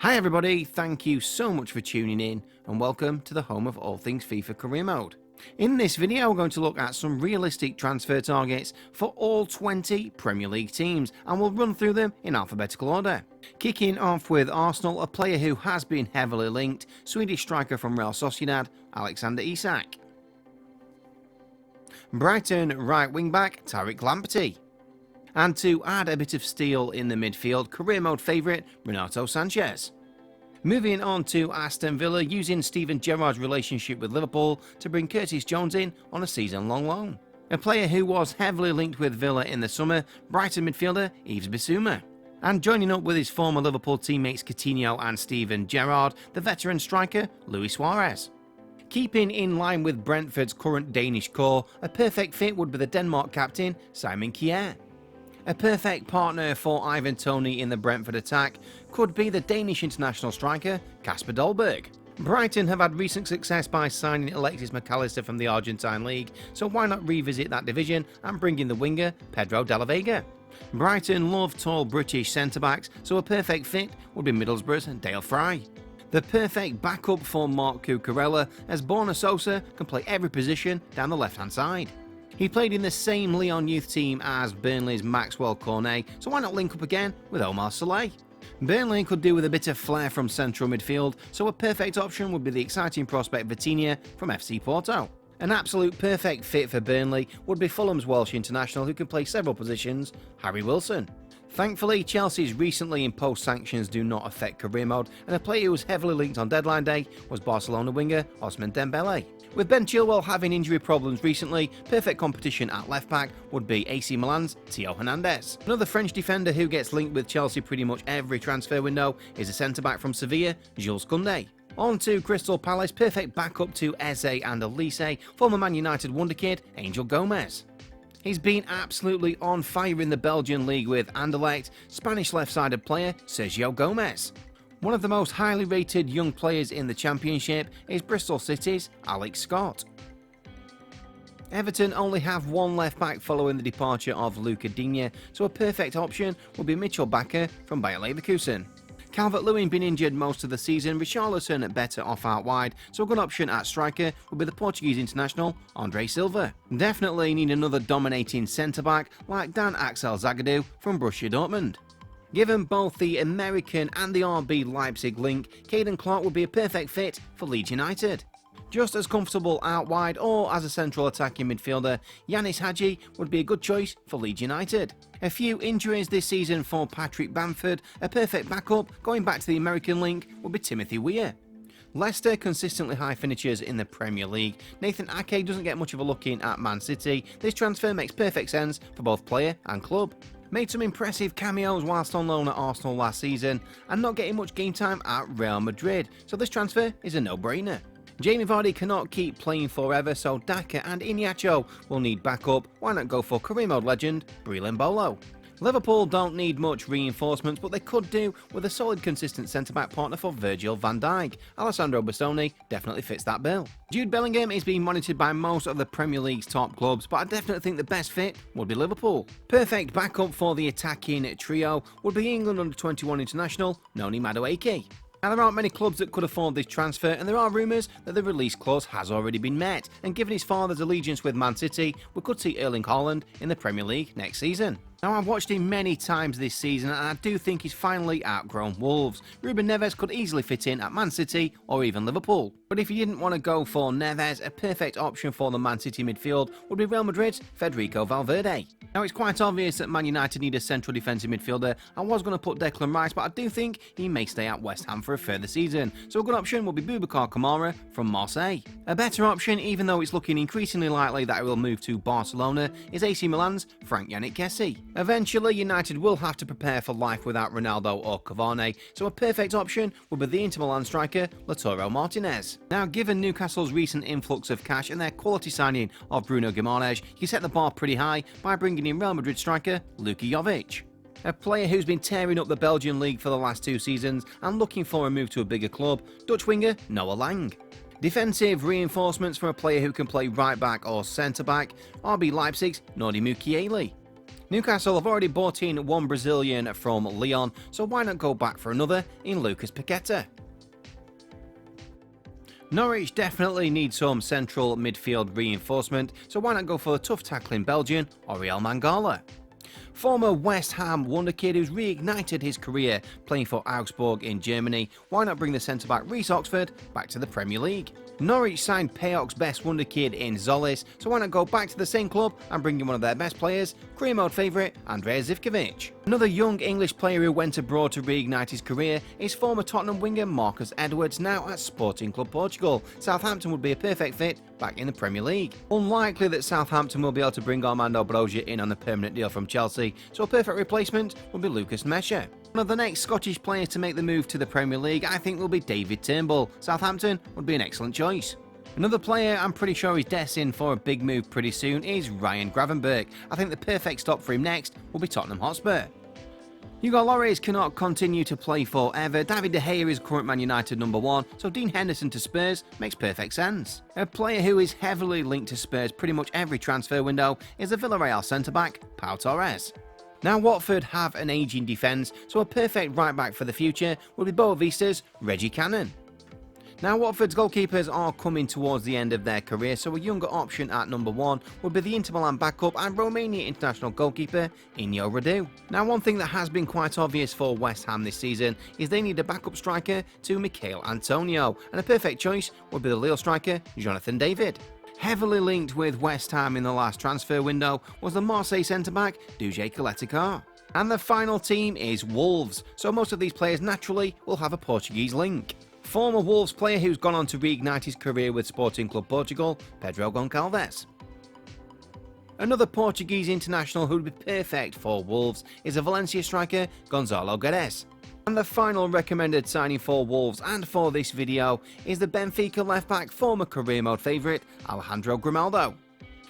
Hi everybody, thank you so much for tuning in and welcome to the home of all things FIFA Career Mode. In this video we're going to look at some realistic transfer targets for all 20 Premier League teams and we'll run through them in alphabetical order. Kicking off with Arsenal, a player who has been heavily linked, Swedish striker from Real Sociedad, Alexander Isak. Brighton right wing back, Tariq Lamptey. And to add a bit of steel in the midfield, career mode favourite Renato Sanchez. Moving on to Aston Villa, using Steven Gerrard's relationship with Liverpool to bring Curtis Jones in on a season-long loan. A player who was heavily linked with Villa in the summer, Brighton midfielder Yves Bissouma. And joining up with his former Liverpool teammates Coutinho and Steven Gerrard, the veteran striker Luis Suarez. Keeping in line with Brentford's current Danish core, a perfect fit would be the Denmark captain Simon Kjær. A perfect partner for Ivan Toney in the Brentford attack could be the Danish international striker Kasper Dolberg. Brighton have had recent success by signing Alexis McAllister from the Argentine League, so why not revisit that division and bring in the winger Pedro de la Vega? Brighton love tall British centre-backs, so a perfect fit would be Middlesbrough's Dale Fry. The perfect backup for Marc Cucurella, as Borna Sosa can play every position down the left-hand side. He played in the same Lyon youth team as Burnley's Maxwell Cornet, so why not link up again with Omar Saleh? Burnley could do with a bit of flair from central midfield, so a perfect option would be the exciting prospect Vitinha from FC Porto. An absolute perfect fit for Burnley would be Fulham's Welsh international who can play several positions, Harry Wilson. Thankfully, Chelsea's recently imposed sanctions do not affect career mode, and a player who was heavily linked on deadline day was Barcelona winger Ousmane Dembele. With Ben Chilwell having injury problems recently, perfect competition at left back would be AC Milan's Theo Hernandez. Another French defender who gets linked with Chelsea pretty much every transfer window is a centre-back from Sevilla, Jules Koundé. On to Crystal Palace, perfect backup to Eze and Elise, former Man United wonderkid Angel Gomez. He's been absolutely on fire in the Belgian league with Anderlecht, Spanish left-sided player Sergio Gomez. One of the most highly rated young players in the Championship is Bristol City's Alex Scott. Everton only have one left-back following the departure of Luca Digne, so a perfect option would be Mitchell Bakker from Bayer Leverkusen. Calvert-Lewin been injured most of the season, Richarlison better off out wide, so a good option at striker would be the Portuguese international Andre Silva. Definitely need another dominating centre-back like Dan Axel Zagadou from Borussia Dortmund. Given both the American and the RB Leipzig link, Caden Clark would be a perfect fit for Leeds United. Just as comfortable out wide or as a central attacking midfielder, Yanis Hadji would be a good choice for Leeds United. A few injuries this season for Patrick Bamford, a perfect backup going back to the American link would be Timothy Weah. Leicester consistently high finishers in the Premier League. Nathan Ake doesn't get much of a look in at Man City. This transfer makes perfect sense for both player and club. Made some impressive cameos whilst on loan at Arsenal last season and not getting much game time at Real Madrid, so this transfer is a no-brainer. Jamie Vardy cannot keep playing forever, so Daka and Iheanacho will need backup. Why not go for career mode legend Breel Embolo? Liverpool don't need much reinforcements, but they could do with a solid consistent centre-back partner for Virgil van Dijk. Alessandro Bastoni definitely fits that bill. Jude Bellingham is being monitored by most of the Premier League's top clubs, but I definitely think the best fit would be Liverpool. Perfect backup for the attacking trio would be England under-21 international Noni Madueke. Now, there aren't many clubs that could afford this transfer, and there are rumours that the release clause has already been met, and given his father's allegiance with Man City, we could see Erling Haaland in the Premier League next season. Now, I've watched him many times this season and I do think he's finally outgrown Wolves. Ruben Neves could easily fit in at Man City or even Liverpool. But if you didn't want to go for Neves, a perfect option for the Man City midfield would be Real Madrid's Federico Valverde. Now, it's quite obvious that Man United need a central defensive midfielder. I was going to put Declan Rice, but I do think he may stay at West Ham for a further season. So a good option would be Boubacar Kamara from Marseille. A better option, even though it's looking increasingly likely that he will move to Barcelona, is AC Milan's Frank Yannick Kessie. Eventually, United will have to prepare for life without Ronaldo or Cavani, so a perfect option would be the Inter Milan striker Lautaro Martinez. Now, given Newcastle's recent influx of cash and their quality signing of Bruno Guimaraes, you set the bar pretty high by bringing in Real Madrid striker Luka Jovic. A player who's been tearing up the Belgian league for the last 2 seasons and looking for a move to a bigger club, Dutch winger Noah Lang. Defensive reinforcements for a player who can play right back or centre back, RB Leipzig's Nordi Mukiele. Newcastle have already bought in one Brazilian from Lyon, so why not go back for another in Lucas Paqueta? Norwich definitely need some central midfield reinforcement, so why not go for the tough tackling Belgian Oriol Mangala? Former West Ham wonderkid who's reignited his career playing for Augsburg in Germany, why not bring the centre-back Reece Oxford back to the Premier League? Norwich signed PAOK's best wonderkid in Zolis, so why not go back to the same club and bring in one of their best players, career mode favourite Andrea Zivkovic. Another young English player who went abroad to reignite his career is former Tottenham winger Marcus Edwards, now at Sporting Club Portugal. Southampton would be a perfect fit back in the Premier League. Unlikely that Southampton will be able to bring Armando Broja in on a permanent deal from Chelsea, so a perfect replacement would be Lucas Mesha. One of the next Scottish players to make the move to the Premier League I think will be David Turnbull. Southampton would be an excellent choice. Another player I'm pretty sure is destined for a big move pretty soon is Ryan Gravenberch. I think the perfect stop for him next will be Tottenham Hotspur. Hugo Lloris cannot continue to play forever. David De Gea is current Man United #1, so Dean Henderson to Spurs makes perfect sense. A player who is heavily linked to Spurs pretty much every transfer window is the Villarreal centre-back Pau Torres. Now Watford have an ageing defence, so a perfect right-back for the future would be Boavista's Reggie Cannon. Now Watford's goalkeepers are coming towards the end of their career, so a younger option at #1 would be the Inter Milan backup and Romania international goalkeeper Inyo Radu. Now one thing that has been quite obvious for West Ham this season is they need a backup striker to Michail Antonio, and a perfect choice would be the Lille striker Jonathan David. Heavily linked with West Ham in the last transfer window was the Marseille centre-back Duje Kaletikar. And the final team is Wolves, so most of these players naturally will have a Portuguese link. Former Wolves player who's gone on to reignite his career with Sporting Club Portugal, Pedro Goncalves. Another Portuguese international who would be perfect for Wolves is a Valencia striker Gonzalo Guedes. And the final recommended signing for Wolves and for this video is the Benfica left-back former career mode favourite Alejandro Grimaldo.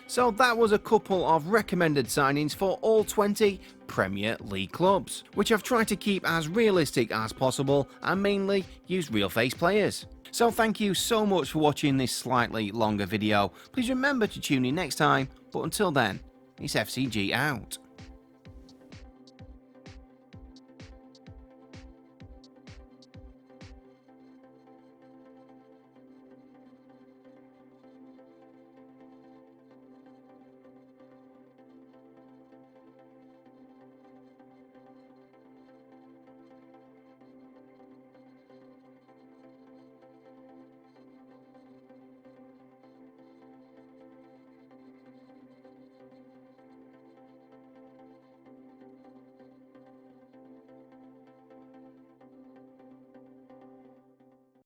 So that was a couple of recommended signings for all 20 Premier League clubs, which I've tried to keep as realistic as possible and mainly use real face players. So thank you so much for watching this slightly longer video. Please remember to tune in next time, but until then, it's FCG out.